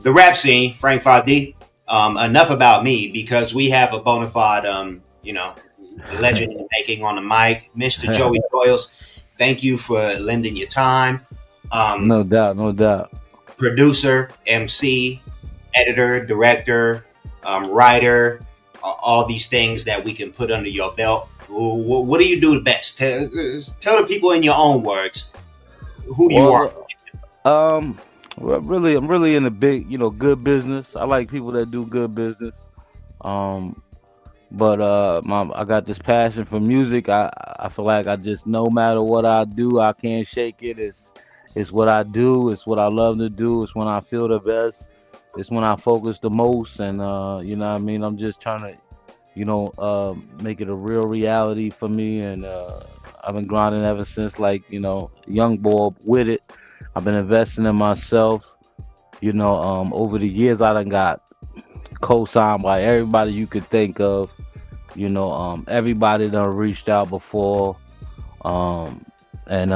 the rap scene, Frank 5D. Enough about me because we have a bona fide, legend in the making on the mic, Mr. Joey Doyles. Thank you for lending your time. Um, No doubt, no doubt. Producer, MC, editor, director, writer, all these things that we can put under your belt. What do you do the best? Tell the people in your own words who you are. Well, um, well, really, I'm really in the big, good business. I like people that do good business. Um, but I got this passion for music. I feel like I just no matter what I do, I can't shake it. It's what I do. It's what I love to do. It's when I feel the best. It's when I focus the most. And you know what I mean. I'm just trying to make it a real reality for me. And I've been grinding ever since, like, young boy with it. I've been investing in myself. Over the years, I done got co-signed by everybody you could think of. Everybody done reached out before. Um, and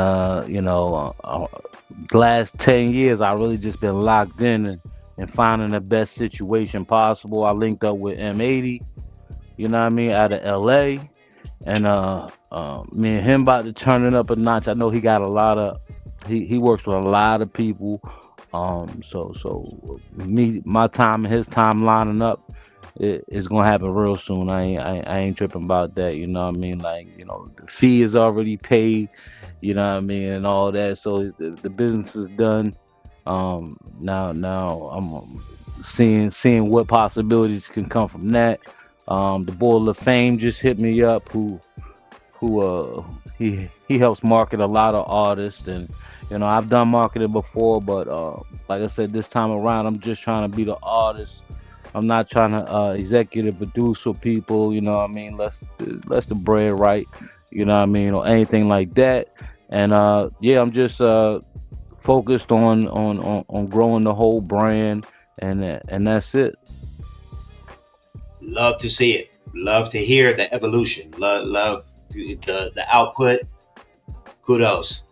last 10 years, I really just been locked in and finding the best situation possible. I linked up with M80. You know what I mean, out of LA. And me and him about to turn it up a notch. I know he got a lot of he works with a lot of people. So me my time and his time lining up, it's gonna happen real soon. I ain't tripping about that. You know what I mean? Like, the fee is already paid. You know what I mean, and all that. So the business is done. Now I'm seeing what possibilities can come from that. The Bowl of Fame just hit me up. Who he helps market a lot of artists, and I've done marketing before, but like I said, this time around I'm just trying to be the artist. I'm not trying to executive produce for people. You know what I mean? Let's the bread right. You know what I mean, or anything like that. And yeah, I'm just focused on growing the whole brand, and that's it. Love to see it. Love to hear the evolution. Love the output. Kudos.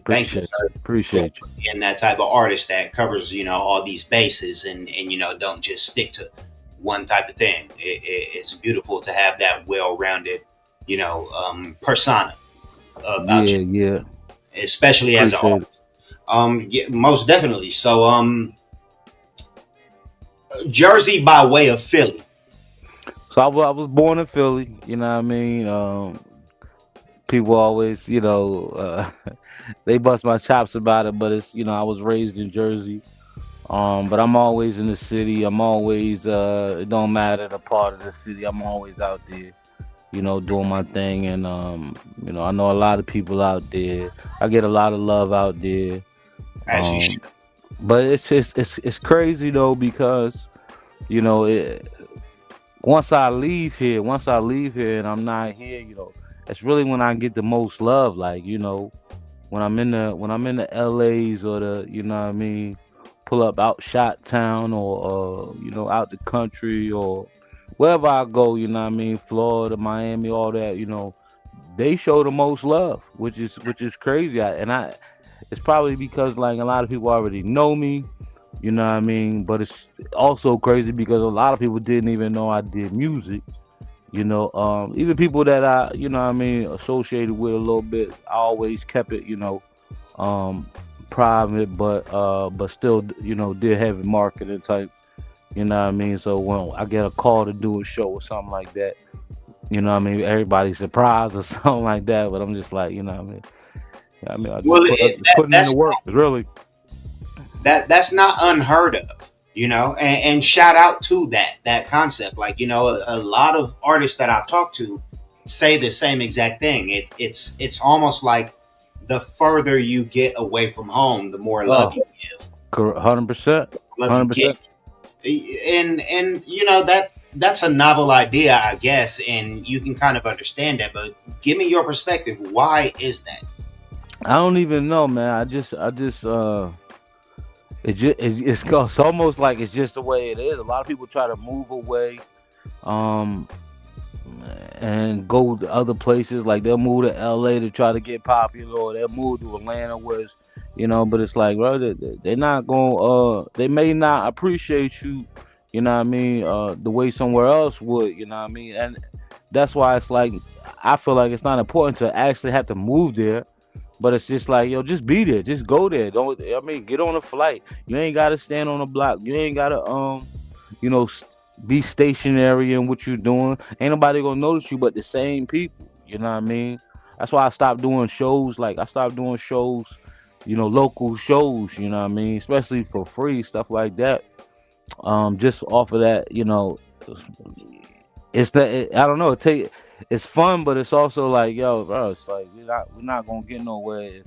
Thank you, Appreciate sir, for appreciate you. being that type of artist that covers all these bases and don't just stick to one type of thing. It's beautiful to have that well-rounded persona about Yeah, you, yeah. especially as an Appreciate it. artist. Yeah, most definitely. So, Jersey by way of Philly. So I was born in Philly. You know what I mean? People always, they bust my chops about it, but it's, I was raised in Jersey. But I'm always in the city. I'm always, it don't matter the part of the city. I'm always out there, doing my thing. And, I know a lot of people out there. I get a lot of love out there. As you should. Um, but it's crazy though, because, you know, it, once I leave here and I'm not here, it's really when I get the most love. Like, when I'm in the LAs, or the, what I mean, pull up out shot town, or out the country, or wherever I go, what I mean, Florida, Miami, all that, they show the most love, which is crazy. It's probably because, like, a lot of people already know me, what I mean, but it's also crazy because a lot of people didn't even know I did music. Even people that I, what I mean, associated with a little bit, I always kept it, um, private, but still, did heavy marketing type. You know what I mean? So when I get a call to do a show or something like that, what I mean, everybody's surprised or something like that. But I'm just like, what I mean? I Well, just putting in the work, really. that's not unheard of, and shout out to that concept. Like, a lot of artists that I've talked to say the same exact thing. It's almost like the further you get away from home, the more love Oh, you give, 100%, love you get. 100%. And that's a novel idea, I guess, and you can kind of understand that, but give me your perspective. Why is that? I don't even know, man. It's almost like it's just the way it is. A lot of people try to move away, um, and go to other places. Like, they'll move to LA to try to get popular, or they'll move to Atlanta, where But it's like, bro, they're not going. They may not appreciate you. The way somewhere else would. You know what I mean? And that's why it's like I feel like it's not important to actually have to move there, but it's just like, yo, just be there, just go there. Don't I mean get on a flight. You ain't gotta stand on a block. You ain't gotta you know, s- be stationary in what you're doing. Ain't nobody gonna notice you but the same people. You know what I mean? That's why I stopped doing shows. Like I stopped doing shows, local shows. You know what I mean? Especially for free stuff like that. Just off of that, it's I don't know. It's fun, but it's also like, yo, bro, it's like we're not gonna get nowhere if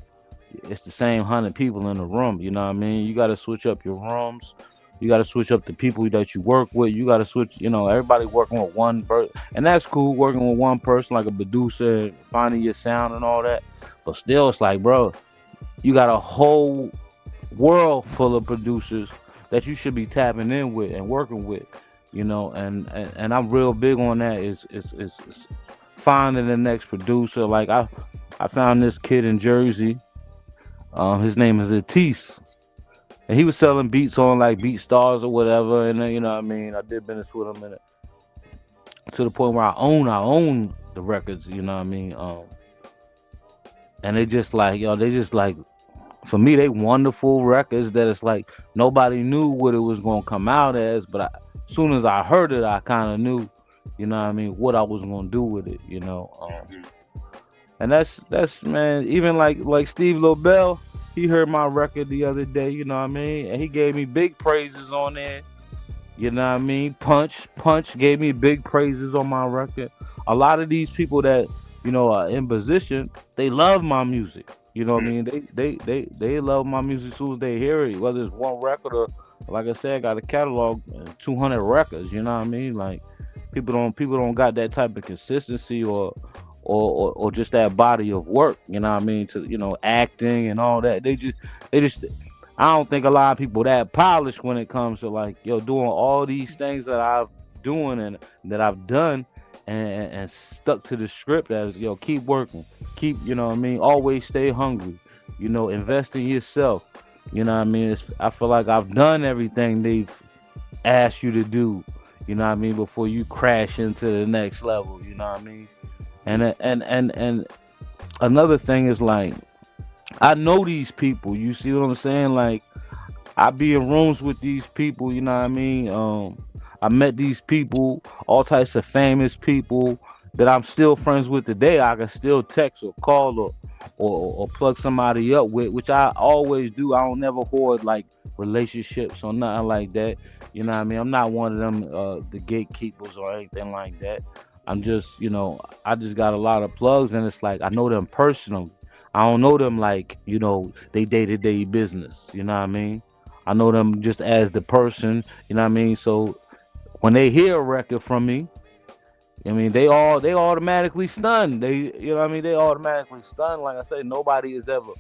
it's the same 100 people in the room. You know what I mean? You got to switch up your rooms. You got to switch up the people that you work with. You got to switch. Everybody working with one person, and that's cool. Working with one person like a producer, finding your sound and all that. But still, it's like, bro, you got a whole world full of producers that you should be tapping in with and working with. And I'm real big on that. Is finding the next producer. Like I found this kid in Jersey. His name is Atis, and he was selling beats on like Beat Stars or whatever. And then, what I mean, I did business with him, and to the point where I own the records. You know what I mean? And they just like, they just like, for me, they wonderful records that it's like nobody knew what it was gonna come out as, but as soon as I heard it, I kind of knew, what I mean, what I was gonna do with it. And that's man, even like Steve Lobel, he heard my record the other day, you know what I mean, and he gave me big praises on there. You know what I mean? Punch gave me big praises on my record. A lot of these people that are in position, they love my music. You know what I mean? They love my music as soon as they hear it, whether it's one record or, like I said, I got a catalog, 200 records. You know what I mean? Like people don't got that type of consistency or just that body of work. You know what I mean? To acting and all that. They just I don't think a lot of people that polished when it comes to like doing all these things that I've doing and that I've done and stuck to the script as keep working, keep what I mean, always stay hungry, invest in yourself. You know what I mean? I feel like I've done everything they've asked you to do. You know what I mean? Before you crash into the next level. You know what I mean? And another thing is like I know these people. You see what I'm saying? Like I be in rooms with these people, you know what I mean? I met these people, all types of famous people that I'm still friends with today. I can still text or call or plug somebody up with, which I always do. I don't never hoard like relationships or nothing like that. You know what I mean? I'm not one of them the gatekeepers or anything like that. I'm just, I just got a lot of plugs and it's like I know them personally. I don't know them like, they day to day business. You know what I mean? I know them just as the person, you know what I mean? So when they hear a record from me, I mean they automatically stunned. You know what I mean? They automatically stunned. Like I say, nobody has ever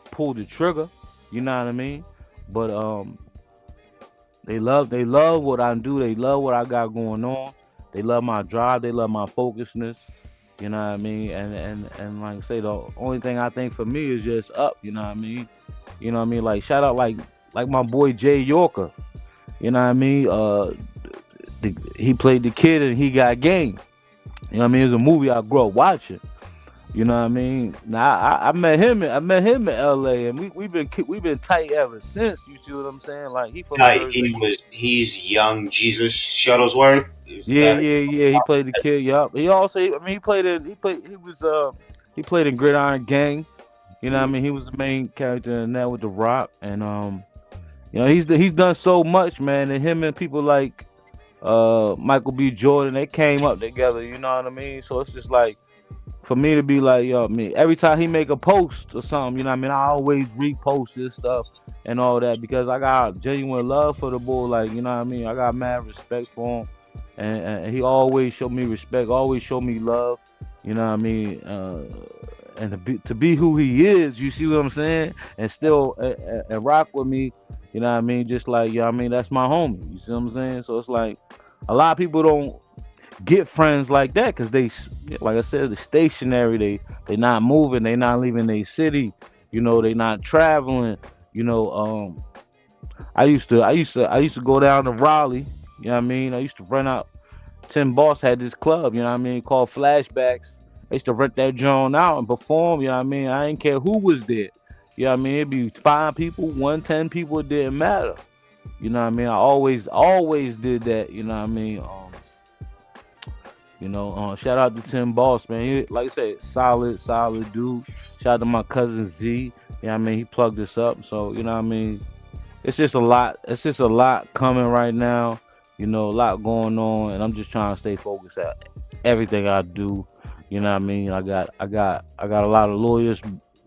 pulled the trigger, you know what I mean? But they love what I do, they love what I got going on. They love my drive, they love my focusness, you know what I mean? And like I say, the only thing I think for me is just up, you know what I mean? You know what I mean? Like shout out like my boy Jay Yorker. You know what I mean? He played the kid and he got game. You know what I mean? It was a movie I grew up watching. You know what I mean? Now I met him. I met him in L.A. and we've been tight ever since. You see what I'm saying? Like he from Jersey. He's young Jesus Shuttlesworth. Is Yeah, that? yeah, yeah. He played the kid. Yup. He also. I mean, he played in. He played. He was. He played in Gridiron Gang. You know what I Mm, mean? He was the main character in that with the Rock, and he's done so much, man. And him and people like Michael B. Jordan, they came up together, you know what I mean? So it's just like for me to be like, yo, me every time he make a post or something, you know what I mean, I always repost his stuff and all that because I got genuine love for the boy, like, you know what I mean? I got mad respect for him. And he always showed me respect, always showed me love, you know what I mean? And to be who he is, you see what I'm saying? And still and rock with me, you know what I mean? Just like, I mean, that's my homie, you see what I'm saying? So it's like a lot of people don't get friends like that because like I said, the stationary. They not moving. They not leaving their city. They not traveling. You know, I used to go down to Raleigh. You know what I mean? I used to rent out. Tim Boss had this club. You know what I mean? Called Flashbacks. I used to rent that joint out and perform. You know what I mean? I didn't care who was there. You know what I mean? It'd be 5 people, 10 people. It didn't matter. You know what I mean? I always did that. You know what I mean? Shout out to Tim Boss, man. He, like I said, solid dude. Shout out to my cousin Z. You know what I mean? He plugged this up. So, you know what I mean? It's just a lot. It's just a lot coming right now. A lot going on, and I'm just trying to stay focused at everything I do. You know what I mean? I got a lot of lawyers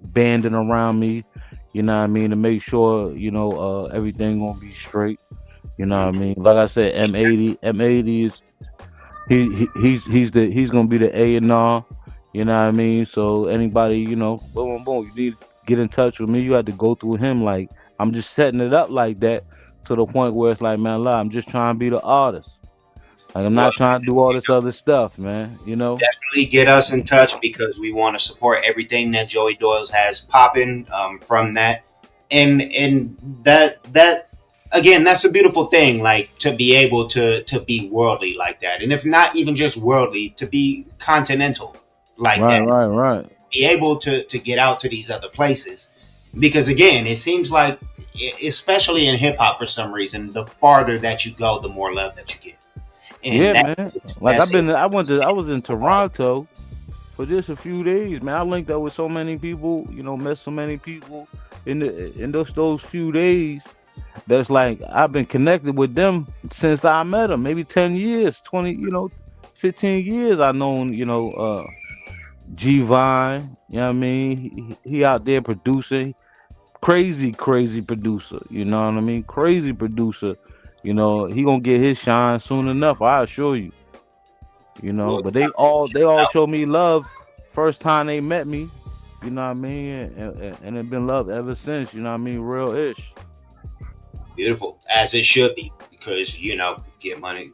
banding around me. You know what I mean, to make sure everything gonna be straight. You know what I mean? Like I said, M80 is he's gonna be the A&R. You know what I mean? So anybody, boom, boom, boom, you need to get in touch with me. You had to go through him. Like I'm just setting it up like that to the point where it's like, man, I'm just trying to be the artist. Like I'm Well, not trying to do all this other stuff, man. You know? definitely get us in touch because we want to support everything that Joey Doyles has popping from that, and that again, that's a beautiful thing. Like to be able to be worldly like that, and if not even just worldly, to be continental like Right, that, right, right. be able to get out to these other places. Because again, it seems like, especially in hip hop, for some reason, the farther that you go, the more love that you get, and Yeah, man. Like that's it. I was in Toronto for just a few days, man. I linked up with so many people, met so many people in those few days. That's like I've been connected with them since I met them. Maybe 10 years, 20, 15 years. I known G Vine. You know what I mean? He out there producing, crazy producer. You know what I mean? Crazy producer. He gonna get his shine soon enough. I assure you. Well, But they all showed me love first time they met me. You know what I mean? And it been love ever since. You know what I mean? Real ish. beautiful, as it should be, because get money,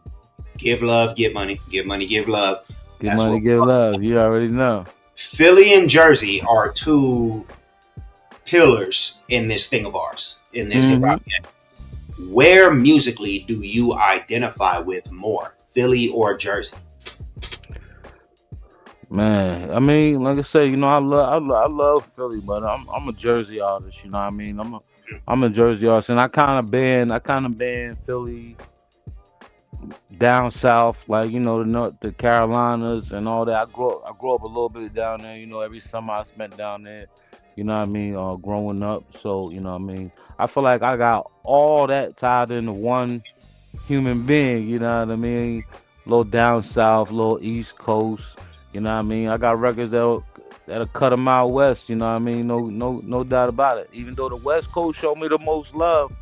give love, get money, give money, give love. Give That's money, what give love. You already know. Philly and Jersey are two pillars in this thing of ours, in this hip hop. Hmm. Where musically do you identify with more, Philly or Jersey? Man, I mean, like I said, I love Philly, but I'm a Jersey artist. You know what I mean? I'm a Jersey artist, and I kind of been Philly down south, like the North, the Carolinas, and all that. I grew up a little bit down there. Every summer I spent down there. You know what I mean? Growing up, so what I mean. I feel like I got all that tied into one human being. You know what I mean? Little down south, little East Coast. You know what I mean? I got records that'll cut a mile west. You know what I mean? No doubt about it. Even though the West Coast showed me the most love,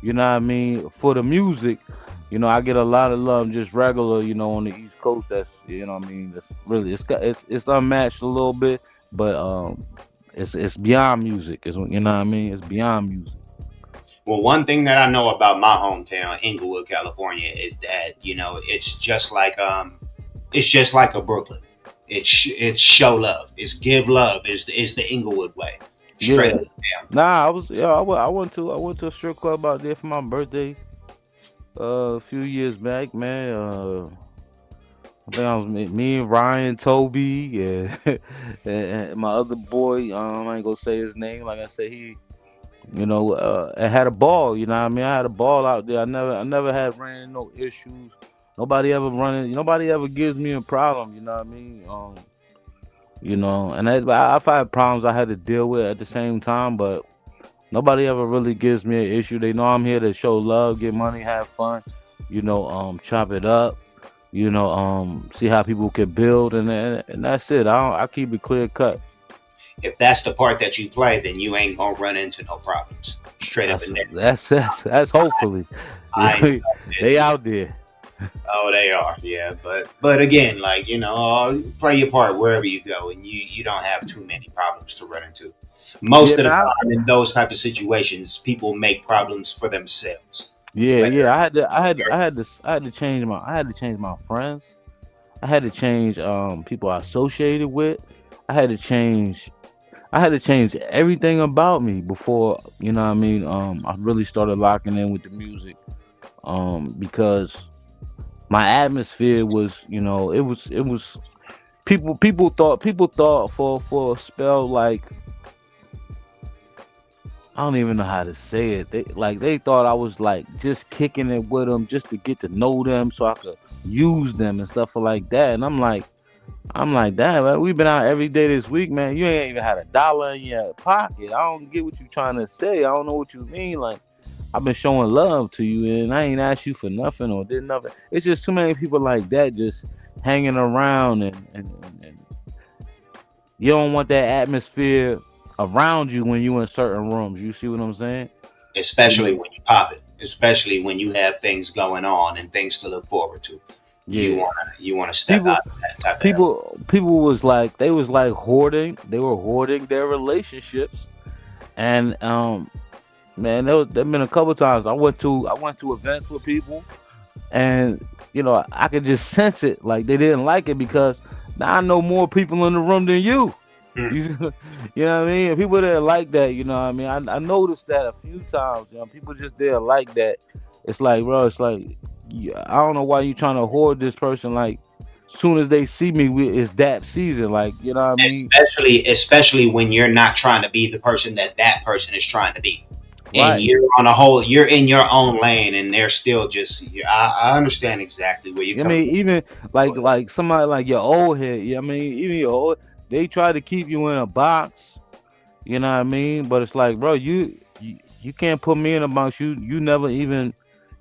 you know what I mean, for the music. I get a lot of love just regular, on the East Coast. That's what I mean. That's really it's unmatched a little bit, but it's beyond music. What I mean. It's beyond music. Well, one thing that I know about my hometown, Inglewood, California, is that it's just like a Brooklyn. It's show love. It's give love. Is the Inglewood way, straight Yeah. up and down. Nah, I went to a strip club out there for my birthday a few years back, man. I think I was me and Ryan, Toby, and, and my other boy. I ain't gonna say his name. Like I said, I had a ball. You know what I mean? I had a ball out there. I never had ran into no issues. Nobody ever gives me a problem. You know what I mean? And I've had problems I had to deal with at the same time, but nobody ever really gives me an issue. They know I'm here to show love, get money, have fun. Chop it up. See how people can build, and that's it. I keep it clear cut. If that's the part that you play, then you ain't gonna run into no problems, straight up That's and down. that's hopefully. I know They it. out there. Oh, they are, yeah. But again, like play your part wherever you go, and you don't have too many problems to run into. Yeah, Most of the man. time, in those type of situations, people make problems for themselves. Yeah, Whether yeah. I had to change my friends. I had to change people I associated with. I had to change. I had to change everything about me before, what I mean, I really started locking in with the music. Because my atmosphere was, it was people thought for a spell, like, I don't even know how to say it. They thought I was like just kicking it with them just to get to know them so I could use them and stuff like that. And I'm like, damn, man, we've been out every day this week, man. You ain't even had a dollar in your pocket. I don't get what you trying to say. I don't know what you mean. Like, I've been showing love to you and I ain't asked you for nothing or did nothing. It's just too many people like that just hanging around, and you don't want that atmosphere around you when you in certain rooms. You see what I'm saying? You especially know? when you pop it, especially when you have things going on and things to look forward to. Yeah. You wanna step People out of that type of element. people was like, they was like hoarding. They were hoarding their relationships. And man, there been a couple times I went to events with people, and I could just sense it. Like, they didn't like it because now I know more people in the room than you. Hmm. You, you know what I mean? And people didn't like that. You know what I mean? I noticed that a few times. People just didn't like that. It's like, bro, it's like, I don't know why you trying to hoard this person. Like, soon as they see me, it's that season. Like, you know what I mean? Especially when you're not trying to be the person that that person is trying to be, and Right. you're in your own lane, and they're still just. I understand exactly where you're I coming mean, even like from. like somebody like your old head. I mean, even your old, they try to keep you in a box. You know what I mean? But it's like, bro, you can't put me in a box. You never even,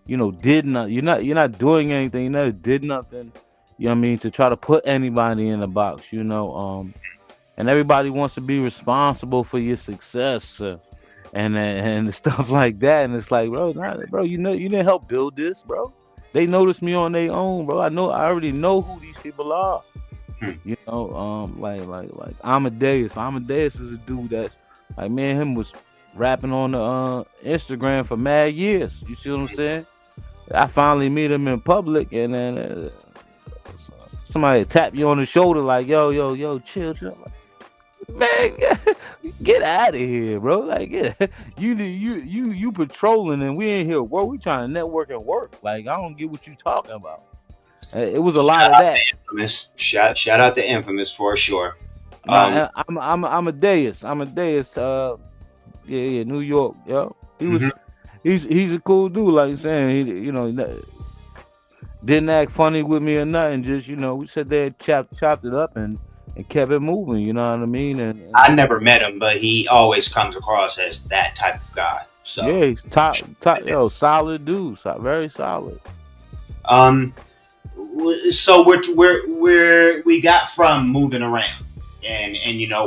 did not. You're not doing anything. You never did nothing. You know what I mean? To try to put anybody in a box. And everybody wants to be responsible for your success. And stuff like that. And it's like, bro, nah, bro, you didn't help build this, bro. They noticed me on their own, bro. I already know who these people are. Hmm. Like Amadeus. Amadeus is a dude that's like, me and him was rapping on the Instagram for mad years. You see what I'm saying? I finally meet him in public, and then somebody tap you on the shoulder like, yo, yo, yo, chill, chill. Man, get out of here, bro. Like, you patrolling, and we ain't here work. We trying to network and work. Like, I don't get what you talking about. It was a lot of that. Infamous. Shout out to Infamous for sure. Um, Nah, I'm a Deus. I'm a Deus. Yeah, yeah, New York. Yo, mhm. he's a cool dude. Like I'm saying, didn't act funny with me or nothing. Just, we sat there, chopped it up, and kept it moving. You know what I mean? I never met him, but he always comes across as that type of guy. So, Yeah, he's top, yo, solid dude, very solid. um, so we got from moving around, and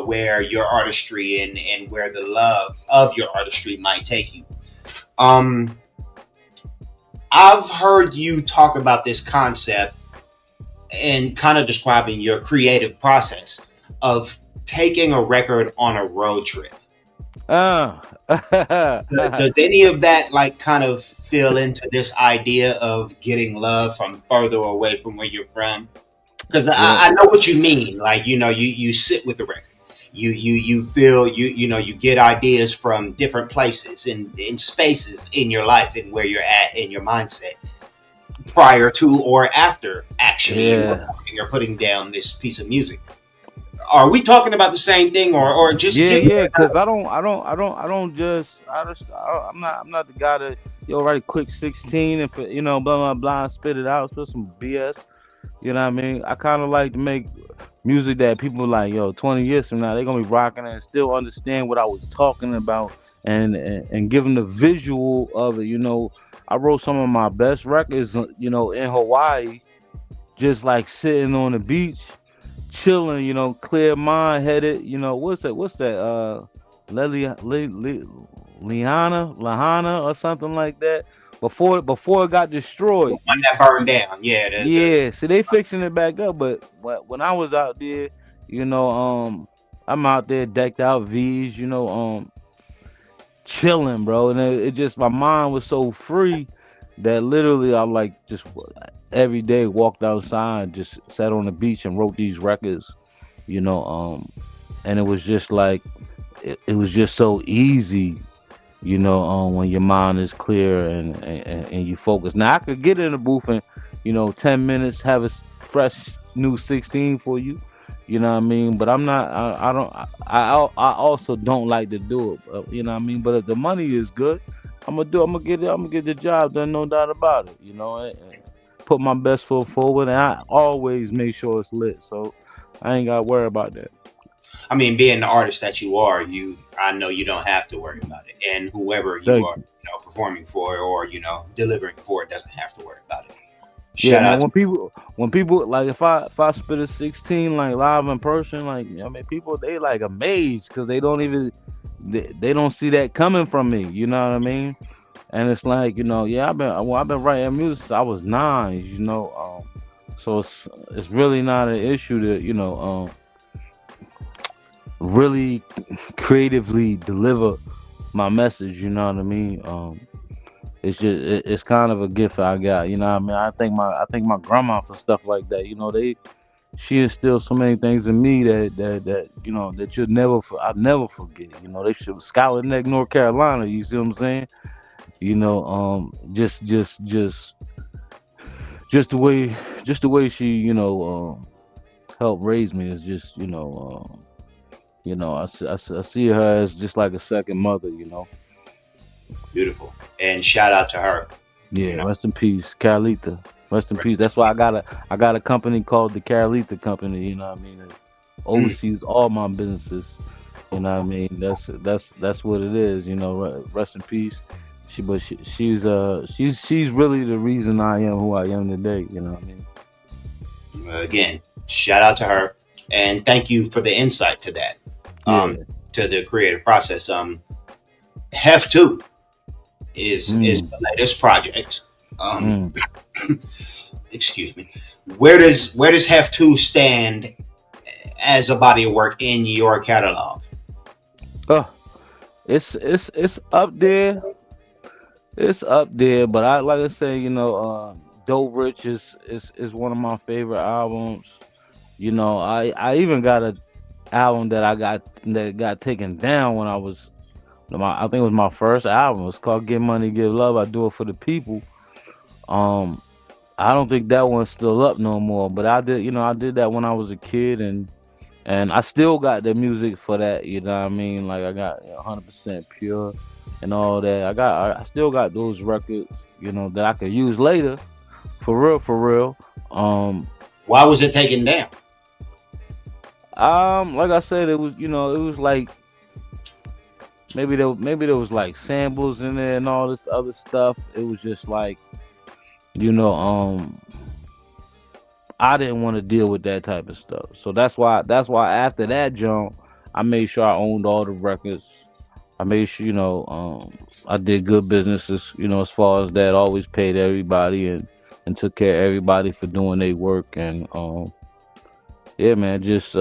where your artistry and where the love of your artistry might take you. Um, I've heard you talk about this concept and kind of describing your creative process of taking a record on a road trip. Uh, Does any of that like kind of feel into this idea of getting love from further away from where you're from? Because yeah, I know what you mean. Like, you sit with the record. You feel you get ideas from different places and in spaces in your life and where you're at in your mindset prior to or after actually yeah, recording or putting down this piece of music. Are we talking about the same thing, or just yeah, give? yeah. Cause I don't I'm not the guy that, write a quick 16 and blah blah blah, and spit it out, spit some BS. You know what I mean? I kind of like to make music that people like, 20 years from now, they're gonna be rocking it and still understand what I was talking about, and give them the visual of it. I wrote some of my best records, in Hawaii, just like sitting on the beach, chilling, clear mind headed. What's that? Liana, Lahana, or something like that. Before it got The destroyed. one that burned down. Yeah, Yeah, so they fixing it back up, but when I was out there, you know, um, I'm out there decked out V's, chilling, bro, and it just, my mind was so free that literally I like just every day walked outside, just sat on the beach and wrote these records, you know, and it was just like it was just so easy, when your mind is clear and you focus. Now I could get in the booth and 10 minutes have a fresh new 16 for you. You know what I mean? But I'm not. I don't. I also don't like to do it. You know what I mean? But if the money is good, I'm gonna do. I'm gonna get it. I'm gonna get the job done. No doubt about it. And put my best foot forward, and I always make sure it's lit. So I ain't got to worry about that. I mean, being the artist that you are, I know you don't have to worry about it, and whoever you Thank are, you. performing for or delivering for it doesn't have to worry about it. Yeah, Shout man. out to When people like if I spit a 16 like live in person, like I mean, people they like amazed because they don't even they don't see that coming from me. You know what I mean? And it's like yeah, I've been writing music since I was 9. So it's really not an issue to really creatively deliver my message. You know what I mean? It's kind of a gift I got. You know what I mean? I think my grandma for stuff like that. She instilled so many things in me that I'll never forget. They should Scotland Neck, North Carolina. You see what I'm saying? Just the way she helped raise me is just I see her as just like a second mother. beautiful, and shout out to her. Yeah, You know, rest in peace, Carlita. Rest in peace. rest in That's why peace. I got a company called the Carlita Company. You know what I mean? It Mm, oversees all my businesses. You know what I mean? That's what it is. Rest in peace. She's really the reason I am who I am today. You know what I mean? again, shout out to her, and thank you for the insight to that, um, Yeah. to the creative process. Hef Two is Mm, the latest project. Um, mm. excuse me. Where does Hef Two stand as a body of work in your catalog? Oh, it's up there. It's up there. But I like I say, Dope Rich is one of my favorite albums. I even got a album that got taken down when I think it was my first album. It's called Get Money, Give Love. I do it for the people. Um, I don't think that one's still up no more. But I did that when I was a kid, and I still got the music for that. You know what I mean? Like I got 100% pure and all that. I still got those records. That I could use later for real, for real. Um, Why was it taken down? like I said, it was like maybe there was like samples in there and all this other stuff. It was just like you know um I didn't want to deal with that type of stuff. So that's why after that jump, I made sure I owned all the records. I made sure I did good businesses. As far as that, always paid everybody and took care of everybody for doing their work. And yeah, man, just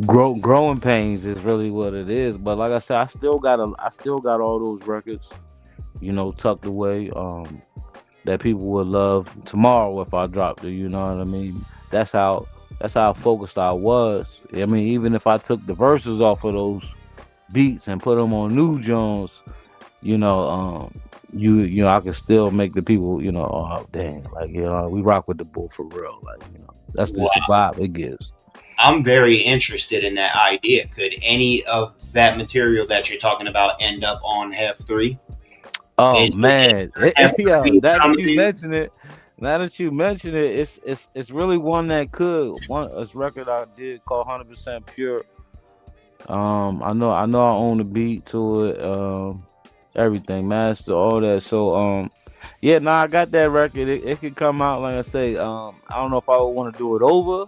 growing pains is really what it is. But like I said, I still got all those records, tucked away. That people would love tomorrow if I dropped it. You know what I mean? That's how focused I was. I mean, even if I took the verses off of those beats and put them on new Jones, you know, I can still make the people, oh dang, like we rock with the bull for real, like that's just the Wow. vibe it gives. I'm very interested in that idea. Could any of that material that you're talking about end up on Hef Three? Oh Is it man, Hef yo, Three coming? now that you mention it, it's really one that could one a record I did called 100% Pure. I know I own the beat to it, everything, master, all that. So, yeah, nah, I got that record. It could come out, like I say. I don't know if I would want to do it over.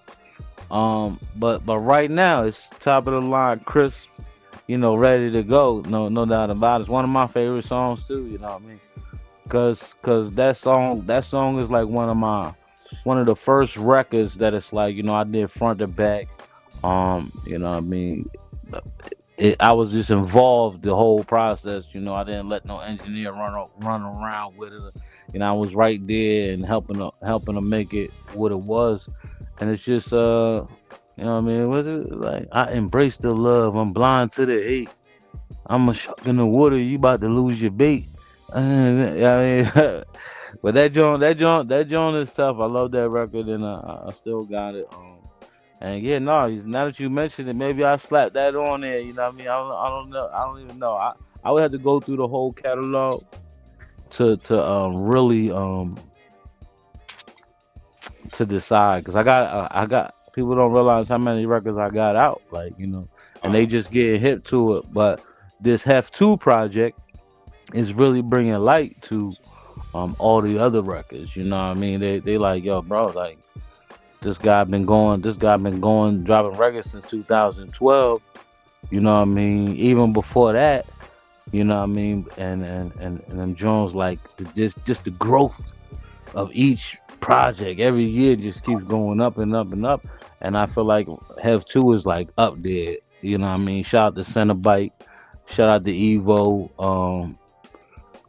But right now it's top of the line, crisp, ready to go. No doubt about it. It's one of my favorite songs too. You know what I mean? Cause that song is like one of the first records that it's like I did front to back. What I mean, I was just involved the whole process. I didn't let no engineer run around with it. I was right there and helping to make it what it was. And it's just You know what I mean? Was it like I embrace the love, I'm blind to the hate. I'm a shark in the water, you about to lose your bait. I mean, but that joint is tough. I love that record, and I still got it. And yeah, no, now that you mentioned it, maybe I slapped that on there. You know what I mean? I don't know. I don't even know. I would have to go through the whole catalog to really to decide because I got people don't realize how many records I got out. Like and they Uh, just getting hip to it. But this Hef 2 project is really bringing light to all the other records. You know what I mean? They like, yo, bro, like this guy been going dropping records since 2012. You know what I mean? Even before that, you know what I mean? And them Jones like just the growth of each project every year just keeps going up and up and up. And I feel like Have 2 is like up there. You know what I mean? Shout out to Centerbite, shout out to Evo,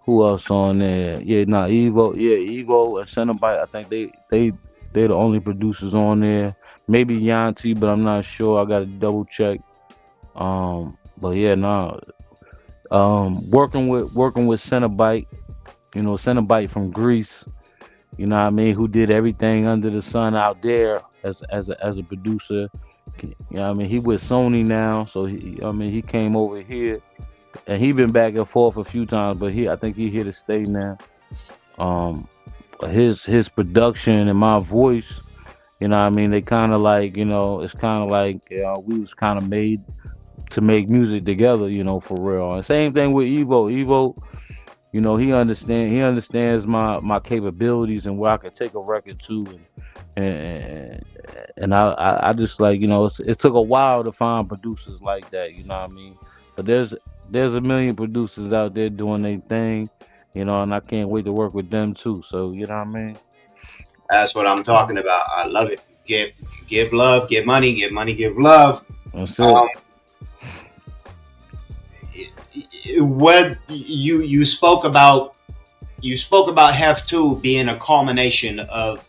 who else on there? Yeah, nah, Evo. Yeah, Evo and Cenobite. I think they the only producers on there. Maybe Yanti, but I'm not sure. I gotta double check. But yeah, nah. Working with Cenobite. Cenobite from Greece. You know what I mean? Who did everything under the sun out there as a producer. You know what I mean? He with Sony now, so he came over here and he been back and forth a few times, but I think he here to stay now. Um, his production and my voice, I mean, they kind of like, it's kind of like we was kind of made to make music together, for real. And same thing with Evo. Evo, he understands my capabilities and where I could take a record to, and and I just like it took a while to find producers like that, you know what I mean? But there's a million producers out there doing their thing, and I can't wait to work with them too. So you know what I mean? that's what I'm talking about. I love it. Give love, give money, give love. That's it. Um, what you spoke about Hef 2 being a culmination of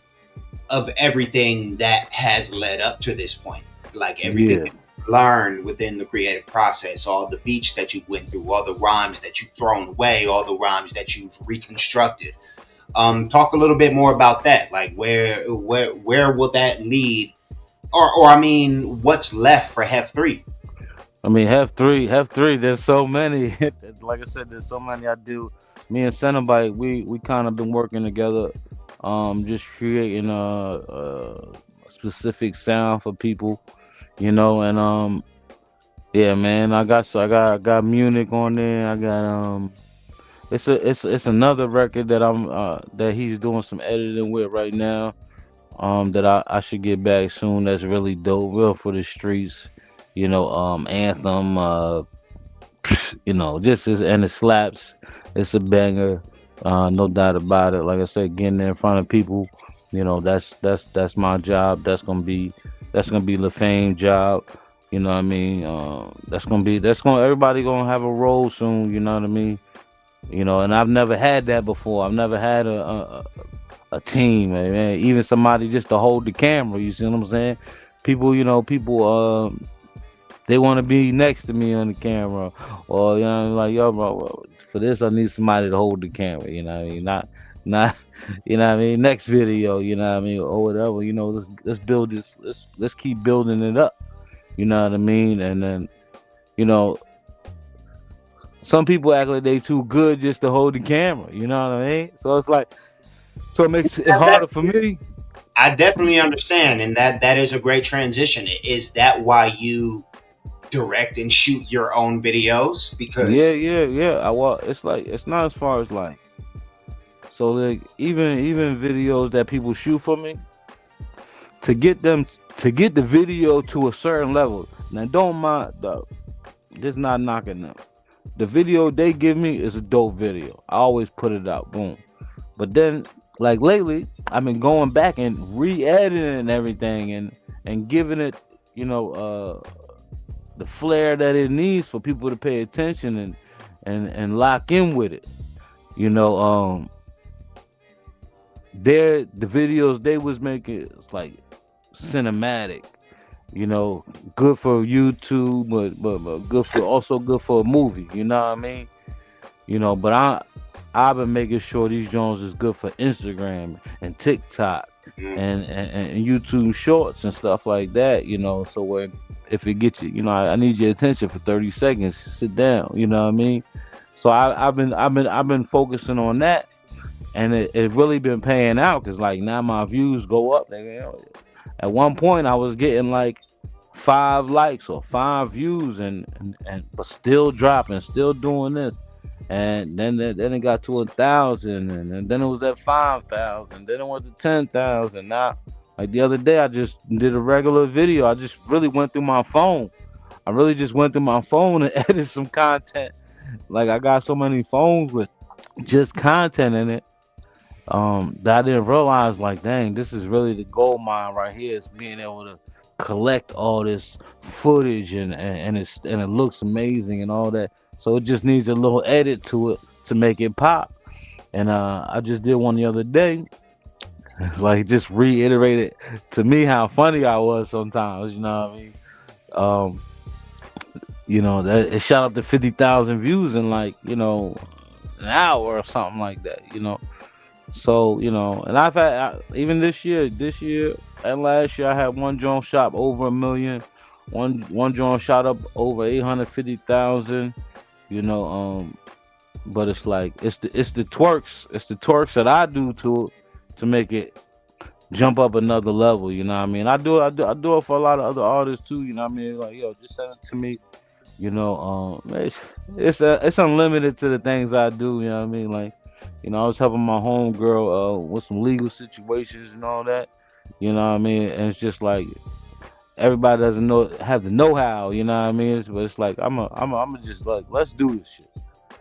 everything that has led up to this point. Like everything Yeah. that you've learned within the creative process, all the beats that you went through, all the rhymes that you've thrown away, all the rhymes that you've reconstructed. Talk a little bit more about that. Like where will that lead? Or I mean, what's left for Hef 3? I mean, have three. There's so many. Like I said, there's so many. I do. Me and Cenobite, we kind of been working together, just creating a specific sound for people, and yeah, man. I got Munich on there. I got it's another record that he's doing some editing with right now. That I should get back soon. That's really dope, real for the streets. Anthem. This is and it slaps. It's a banger, no doubt about it. Like I said, getting in front of people, that's my job. That's gonna be LaFame's job. You know what I mean? That's gonna everybody gonna have a role soon. You know what I mean? And I've never had that before. I've never had a team, man. Even somebody just to hold the camera. You see what I'm saying? People. They want to be next to me on the camera, or like yo, bro. For this, I need somebody to hold the camera. You know what I mean? Not, you know what I mean. Next video, you know what I mean, or whatever. Let's build this. Let's keep building it up. You know what I mean? And then you know, some people act like they too good just to hold the camera. You know what I mean? So it's like, so it makes it harder for me. I definitely understand, and that is a great transition. Is that why you direct and shoot your own videos? Yeah, Because yeah, yeah. Well, it's like it's not as far as like so like even videos that people shoot for me to get them to get the video to a certain level. Now don't mind the just not knocking them. The video they give me is a dope video. I always put it out, boom. But then like lately, I've been going back and re-editing everything and giving it, you know, the flair that it needs for people to pay attention and lock in with it. You know, the videos they was making it's like cinematic. You know, good for YouTube, but good for also good for a movie. You know what I mean? You know, but I've been making sure these Jones is good for Instagram and TikTok and YouTube Shorts and stuff like that. You know, so where if it gets you, you know, I need your attention for 30 seconds. Sit down. You know what I mean? So I've been focusing on that, and it really been paying out because like now my views go up. You know, at one point I was getting like 5 likes or 5 views and but still dropping, still doing this. And then it got to 1,000 and then it was at 5,000, then it went to 10,000. Now like the other day I just did a regular video. I just really went through my phone. I really just went through my phone and edited some content. Like I got so many phones with just content in it, that I didn't realize like dang, this is really the gold mine right here, is being able to collect all this footage and it looks amazing and all that. So it just needs a little edit to it to make it pop. And I just did one the other day. It's like just reiterated to me how funny I was sometimes, you know what I mean? Um, you know, that it shot up to 50,000 views in like, you know, an hour or something like that, you know. So you know, and I've had even this year and last year, I had one joint shop over a million, one joint shot up over 850,000. You know, but it's like it's the twerks that I do to make it jump up another level. You know what I mean? I do it for a lot of other artists too. You know what I mean? Like yo, just send it to me. You know, it's unlimited to the things I do. You know what I mean? Like, you know, I was helping my homegirl with some legal situations and all that. You know what I mean? And it's just like everybody doesn't have the know how. You know what I mean? But it's like I'm just like let's do this shit.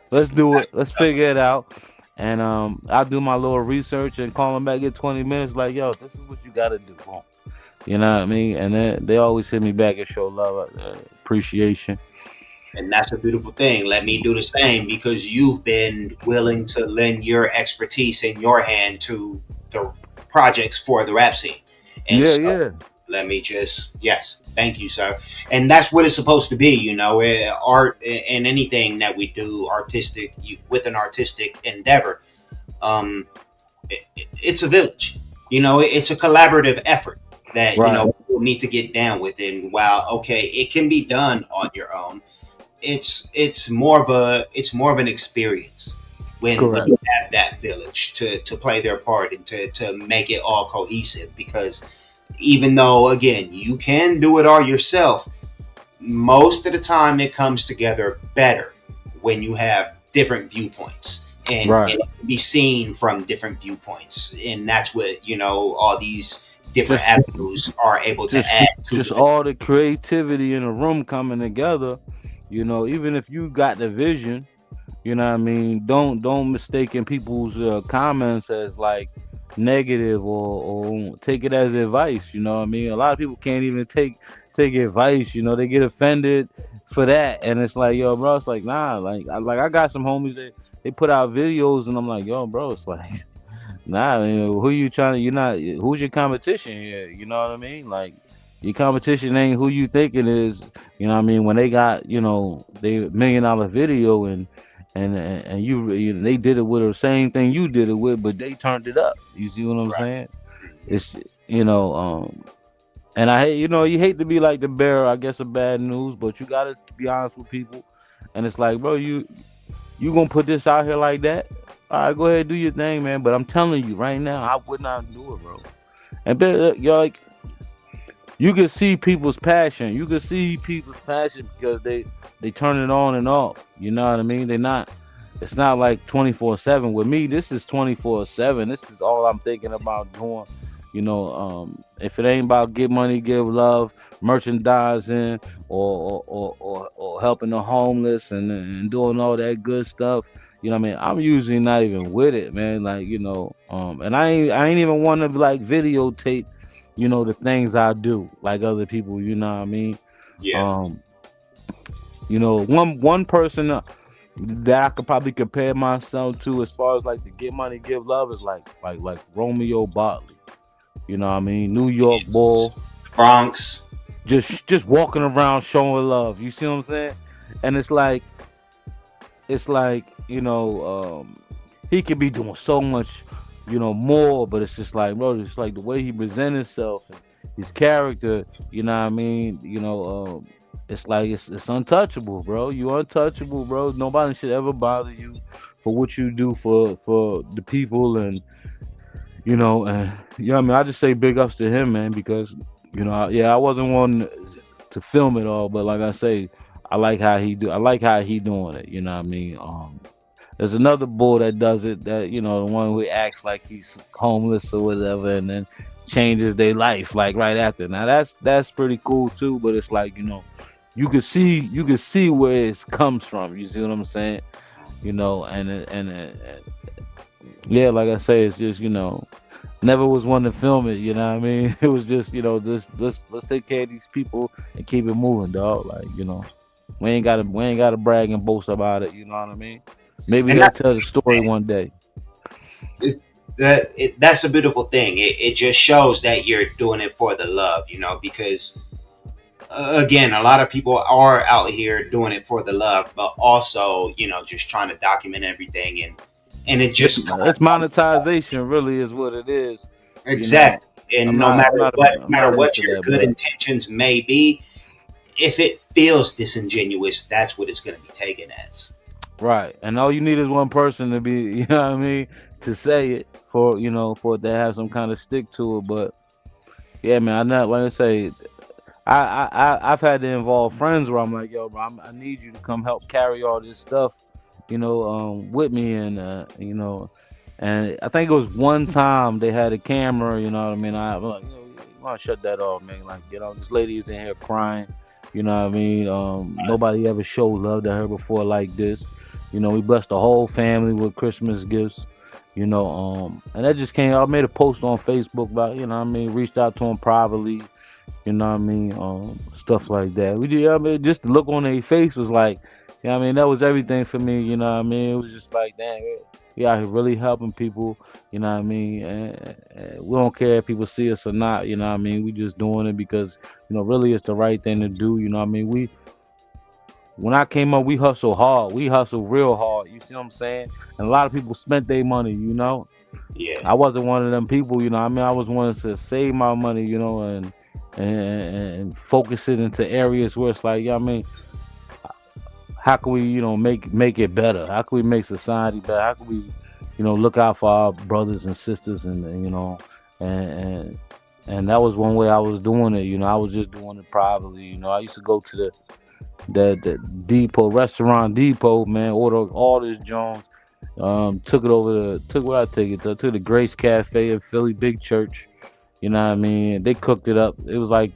Let's do it. Let's figure it out. And I'll do my little research and call them back at 20 minutes. Like, yo, this is what you got to do. Boom. You know what I mean? And then they always hit me back and show love, appreciation. And that's a beautiful thing. Let me do the same because you've been willing to lend your expertise in your hand to the projects for the rap scene. And Yeah, so yeah. let me just, yes, thank you, sir. And that's what it's supposed to be, you know, art and anything that we do artistic with an artistic endeavor. Um, it's a village, you know, it's a collaborative effort that, you Right. know, people need to get down with. And while, okay, it can be done on your own, it's more of an experience when Correct. you have that village to play their part and to make it all cohesive, because even though again you can do it all yourself, most of the time it comes together better when you have different viewpoints, and Right. it can be seen from different viewpoints, and that's what, you know, all these different Just avenues are able to just add to just the video. all the creativity in a room coming together, you know, even if you got the vision, you know what I mean, don't mistaken people's comments as like negative or take it as advice, you know what I mean? A lot of people can't even take advice, you know, they get offended for that, and it's like, yo, bro, it's like, nah, like I got some homies that they put out videos and I'm like, yo, bro, it's like nah, you know, who you trying to? You're not. Who's your competition here? You know what I mean? Like, your competition ain't who you think it is. You know what I mean? When they got, you know, they $1 million video and you know, they did it with the same thing you did it with, but they turned it up. You see what I'm saying? Mhm. It's you know, and I hate, you know, you hate to be like the bearer, I guess, of bad news, but you gotta be honest with people. And it's like, bro, you gonna put this out here like that? All right, go ahead, do your thing, man. But I'm telling you right now, I would not do it, bro. And you're like, you can see people's passion. You can see people's passion because they turn it on and off. You know what I mean? They're not. It's not like 24/7. With me, this is 24/7. This is all I'm thinking about doing. You know, if it ain't about get money, give love, merchandising, or helping the homeless and doing all that good stuff. You know what I mean? I'm usually not even with it, man. Like, you know, and I ain't even want to like videotape, you know, the things I do, like other people, you know what I mean? Yeah. Um, you know, one person that I could probably compare myself to as far as like the get money, give love is like Romeo Bartley. You know what I mean? New York Yes. boy. Bronx. just walking around showing love. You see what I'm saying? And it's like he could be doing so much more, but it's just like, bro, it's like the way he presents himself and his character. You know what I mean? It's like it's untouchable, bro. You untouchable, bro. Nobody should ever bother you for what you do for the people. And I mean, I just say big ups to him, man, because yeah, I wasn't one to film it all, but like I say, I like how he doing it. You know what I mean? There's another bull that does it, that the one who acts like he's homeless or whatever, and then changes their life like right after. Now that's pretty cool too, but it's like you can see where it comes from. You see what I'm saying? And yeah, like I say, it's just never was one to film it. You know what I mean? It was just this let's take care of these people and keep it moving, dog. Like we ain't gotta brag and boast about it. You know what I mean? Maybe And they'll tell the story one day. that's a beautiful thing. It just shows that you're doing it for the love, because again, a lot of people are out here doing it for the love, but also, just trying to document everything, and it It's, just kind it's of comes off. monetization, really, is what it is. You know, Exactly. And I'm no not, I'm matter not, what, I'm no matter not what into your that, good but intentions may be, if it feels disingenuous, that's what it's going to be taken as. right. And all you need is one person to be, you know what I mean, to say it for it to have some kind of stick to it. But yeah, man, I not like I say, I've had to involve friends where I'm like, yo, bro, I need you to come help carry all this stuff, with me, and and I think it was one time they had a camera, you know what I mean. I'm like, you want to shut that off, man? Like, this lady is in here crying, you know what I mean. Nobody ever showed love to her before like this. We blessed the whole family with Christmas gifts. And that just came. I made a post on Facebook about, what I mean, reached out to him privately, you know what I mean? Stuff like that. I mean, just the look on their face was like, I mean, that was everything for me. You know what I mean? It was just like, damn, we out here really helping people. You know what I mean? And we don't care if people see us or not. You know what I mean? We just doing it because really it's the right thing to do. You know what I mean? When I came up, we hustled hard. We hustled real hard. You see what I'm saying? And a lot of people spent their money. Yeah. I wasn't one of them people, I mean, I was one to save my money, and focus it into areas where it's like, I mean, how can we, make it better? How can we make society better? How can we, look out for our brothers and sisters, and and and that was one way I was doing it. I was just doing it privately. I used to go to the depot, restaurant depot, man, order all this Jones. Took where I take it to the Grace Cafe in Philly, big church. You know what I mean? They cooked it up. It was like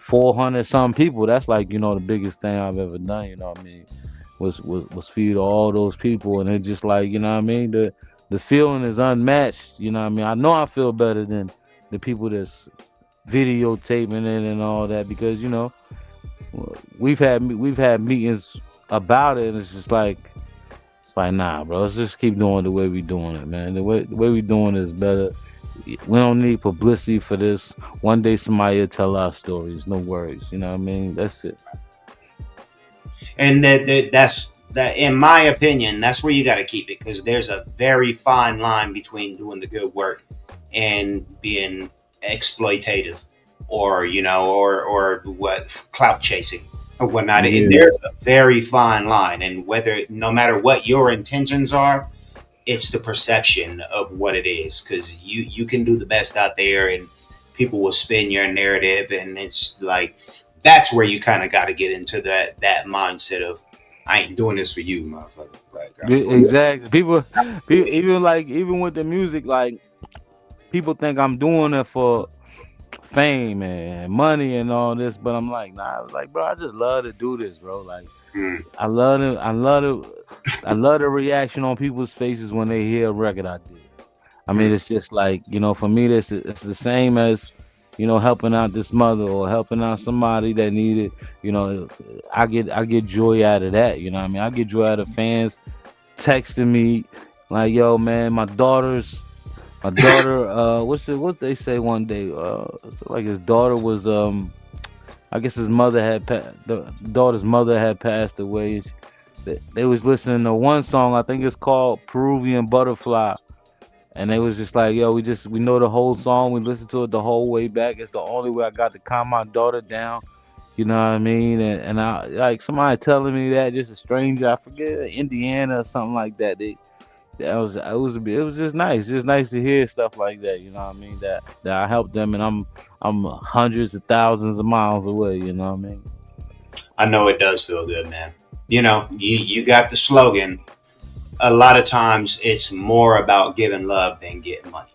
400 some people. That's like the biggest thing I've ever done. You know what I mean? Was feed all those people, and it just like what I mean. The feeling is unmatched. You know what I mean? I know I feel better than the people that's videotaping it and all that, because we've had meetings about it, and it's like, nah, bro. Let's just keep doing the way we doing it, man. The way we doing it is better. We don't need publicity for this. One day somebody will tell our stories. No worries. You know what I mean? That's it. And that's that. In my opinion, that's where you got to keep it, because there's a very fine line between doing the good work and being exploitative, or or what, clout chasing or whatnot. Yeah. There's a very fine line, and whether, no matter what your intentions are, it's the perception of what it is, because you can do the best out there, and people will spin your narrative, and it's like that's where you kind of got to get into that mindset of, I ain't doing this for you, motherfucker. Like, I'm Yeah, doing exactly. Even with the music, like people think I'm doing it for fame and money and all this, but I'm like, nah. I was like, bro, I just love to do this, bro. Like, it. I love the reaction on people's faces when they hear a record I did. I mean, it's just like, for me, this it's the same as, helping out this mother or helping out somebody that needed. You know, I get joy out of that. You know what I mean? I get joy out of fans texting me like, "Yo, man, my daughter, what they say one day? Like his daughter was I guess his mother had the daughter's mother had passed away. They was listening to one song. I think it's called Peruvian Butterfly, and they was just like, "Yo, we know the whole song. We listened to it the whole way back. It's the only way I got to calm my daughter down." You know what I mean? And I like somebody telling me that, just a stranger, I forget, Indiana or something like that. That was it was just nice to hear stuff like that. You know what I mean? That I helped them, and I'm hundreds of thousands of miles away. You know what I mean? I know it does feel good, man. You got the slogan. A lot of times, it's more about giving love than getting money.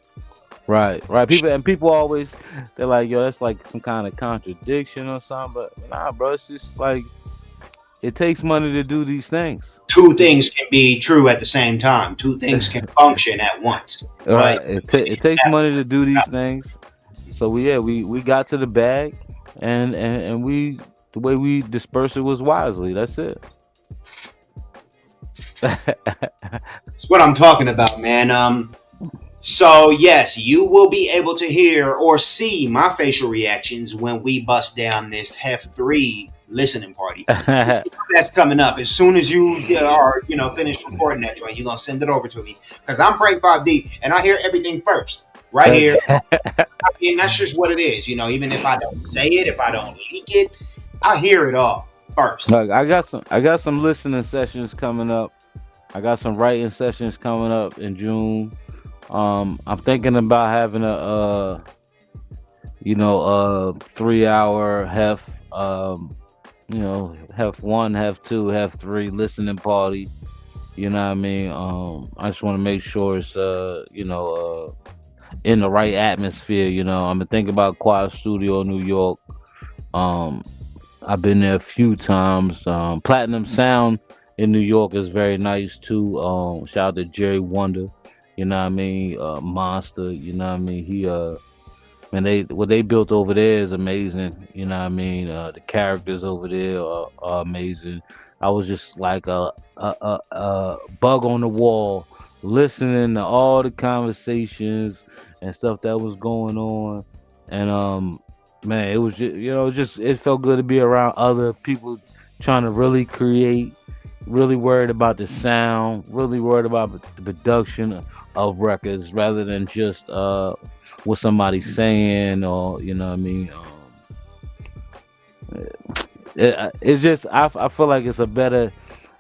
Right, right. People always they're like, yo, that's like some kind of contradiction or something. But nah, bro, it's just like it takes money to do these things. Two things can be true at the same time. Two things can function at once. But Right. It takes money to do these things. So we got to the bag, and we the way we dispersed it was wisely. That's it. that's what I'm talking about, man. So yes, you will be able to hear or see my facial reactions when we bust down this Hef 3 listening party. That's coming up. As soon as you are, finished recording that joint, you're gonna send it over to me. Because I'm Frank 5D and I hear everything first. Right here. I mean, that's just what it is. Even if I don't say it, if I don't leak it, I hear it all first. Look, I got some listening sessions coming up. I got some writing sessions coming up in June. I'm thinking about having a 3 hour hef one, hef two, hef three listening party. You know what I mean? I just want to make sure it's in the right atmosphere. I'm thinking about Quiet Studio, New York. Um, I've been there a few times. Platinum Sound in New York is very nice too. Shout out to Jerry Wonder. You know what I mean? Monster. You know what I mean? Man, they what they built over there is amazing. You know what I mean? The characters over there are amazing. I was just like a bug on the wall, listening to all the conversations and stuff that was going on, and man, it was just it felt good to be around other people trying to really create, really worried about the sound, really worried about the production of records rather than just what somebody's saying, or you know what I mean. It's just I feel like it's a better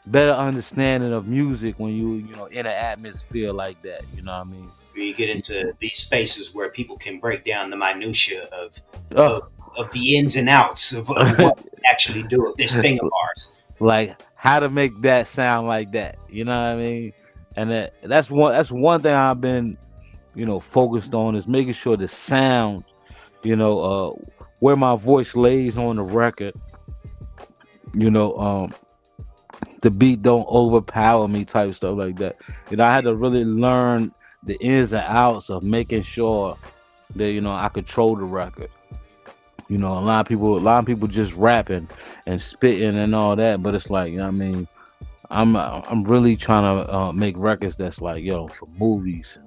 understanding of music when you in an atmosphere like that. You know what I mean? You get into these spaces where people can break down the minutia of, Oh, of the ins and outs of what we actually do with this thing of ours. like how to make that sound like that. You know what I mean? And that's one thing I've been focused on is making sure the sound, where my voice lays on the record, you know, the beat don't overpower me type stuff like that. I had to really learn the ins and outs of making sure that I control the record. A lot of people just rapping and spitting and all that, but it's like, I mean, I'm really trying to make records that's like, for movies,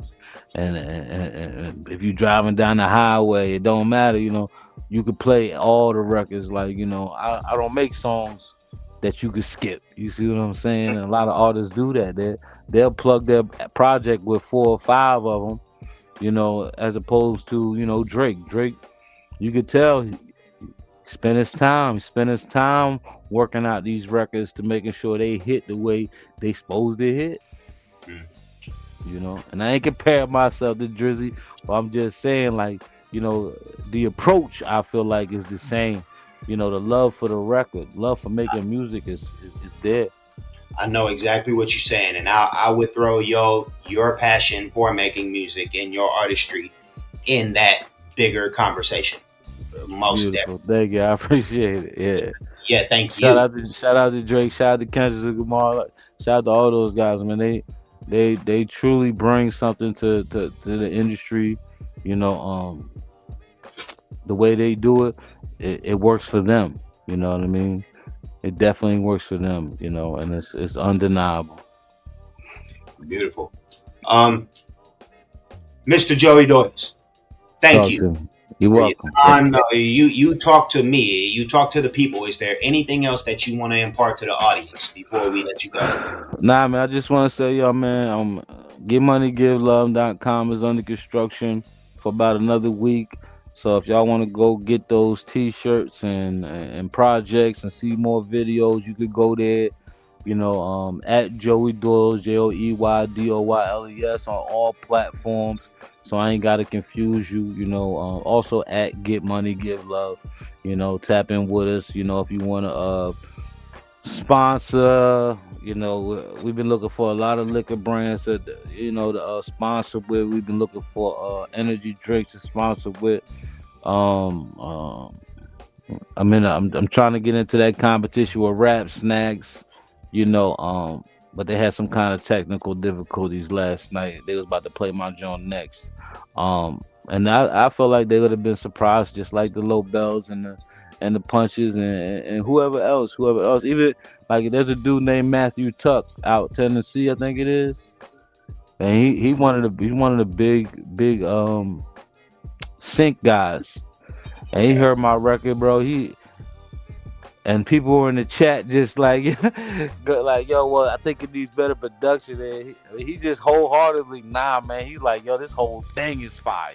and if you're driving down the highway, it don't matter, you could play all the records. Like, I don't make songs that you could skip. You see what I'm saying? And a lot of artists do that. They'll plug their project with four or five of them, as opposed to Drake. You could tell he spend his time working out these records to making sure they hit the way they supposed to hit. Mm. And I ain't comparing myself to Drizzy, but I'm just saying, like, the approach I feel like is the same. The love for the record, love for making music is there. I know exactly what you're saying, and I would throw your passion for making music and your artistry in that bigger conversation. Most Beautiful. definitely. Thank you. I appreciate it. Yeah. Yeah, thank Shout you. out to shout out to Drake. Shout out to Kendrick Lamar. Like, shout out to all those guys. Man, they truly bring something to the industry. You know, the way they do it works for them. You know what I mean? It definitely works for them. And it's undeniable. Beautiful. Um, Mr. Joey Doyles, thank Talk you. to me. You're For your welcome. time, you talk to me. You talk to the people. Is there anything else that you want to impart to the audience before we let you go? Nah, man, I just want to say, yo, man, getmoneygivelove.com is under construction for about another week. So if y'all want to go get those T-shirts and projects and see more videos, you could go there. At Joey Doyles, JoeyDoyles on all platforms. So I ain't gotta confuse you. Also at Get Money Give Love. Tap in with us. If you wanna sponsor. We've been looking for a lot of liquor brands that to sponsor with. We've been looking for energy drinks to sponsor with. Um, um, I'm trying to get into that competition with rap snacks. You know, um, but they had some kind of technical difficulties last night. They was about to play my joint next. And I felt like they would have been surprised, just like the low bells and the punches and whoever else. Even like there's a dude named Matthew Tuck out Tennessee, I think it is, and he's one of the big sync guys, and he Okay. heard my record, bro. And people were in the chat just like, like, yo, well, I think it needs better production. And he just wholeheartedly, nah, man. He's like, yo, this whole thing is fire.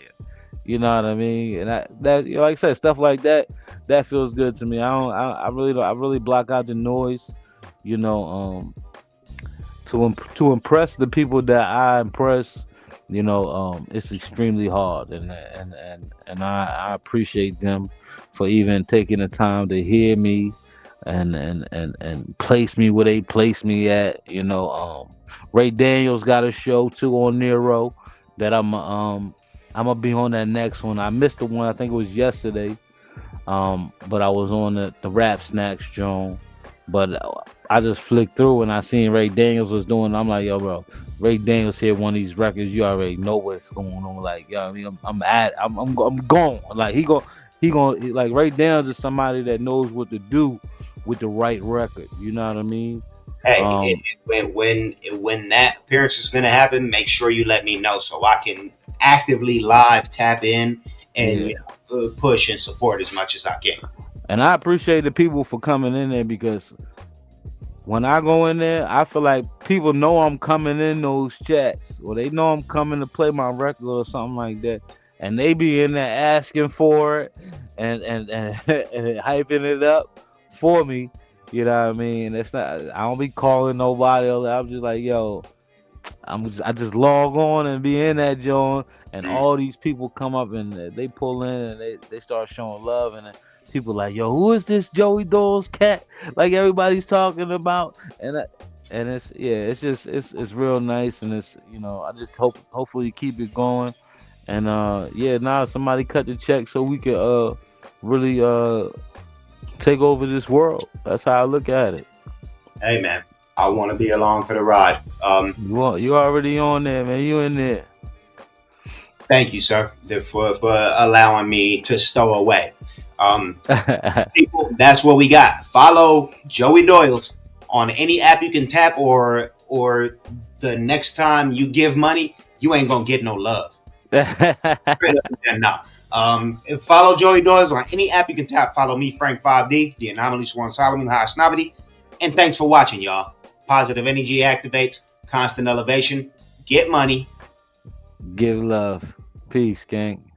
You know what I mean? And like I said, stuff like that, that feels good to me. I don't, I really don't, I really block out the noise. You know, to impress the people that I impress, it's extremely hard, and I appreciate them for even taking the time to hear me and place me where they place me at. Ray Daniels got a show too on Nero that I'm gonna be on that next one. I missed the one, I think it was yesterday, but I was on the Rap Snacks Joan. But I just flicked through and I seen Ray Daniels was doing. I'm like, yo, bro, Ray Daniels hit one of these records. You already know what's going on. Like, yo, I mean, I'm gone. Like like Ray Daniels is somebody that knows what to do with the right record. You know what I mean? Hey, Um, when that appearance is going to happen, make sure you let me know so I can actively live tap in and yeah. push and support as much as I can. And I appreciate the people for coming in there because when I go in there, I feel like people know I'm coming in those chats, or they know I'm coming to play my record or something like that, and they be in there asking for it and and hyping it up for me. You know what I mean? It's not. I don't be calling nobody. I'm just like, yo, I just log on and be in that joint, and Mm. all these people come up and they pull in and they start showing love, and then people like, yo, who is this Joey Doyles cat? Like everybody's talking about, and it's yeah, it's just it's real nice, and it's I just hopefully keep it going, and yeah, now somebody cut the check so we can really take over this world. That's how I look at it. Hey, man, I want to be along for the ride. You already on there, man. You in there. Thank you, sir, for allowing me to stow away. Um, People, that's what we got. Follow Joey Doyles on any app you can tap, or the next time you give money, you ain't gonna get no love. Straight up and down. Follow Joey Doyles on any app you can tap. Follow me, Frank 5D, the anomaly Swan Solomon, High Snobbity. And thanks for watching, y'all. Positive energy activates, constant elevation. Get money. Give love. Peace, gang.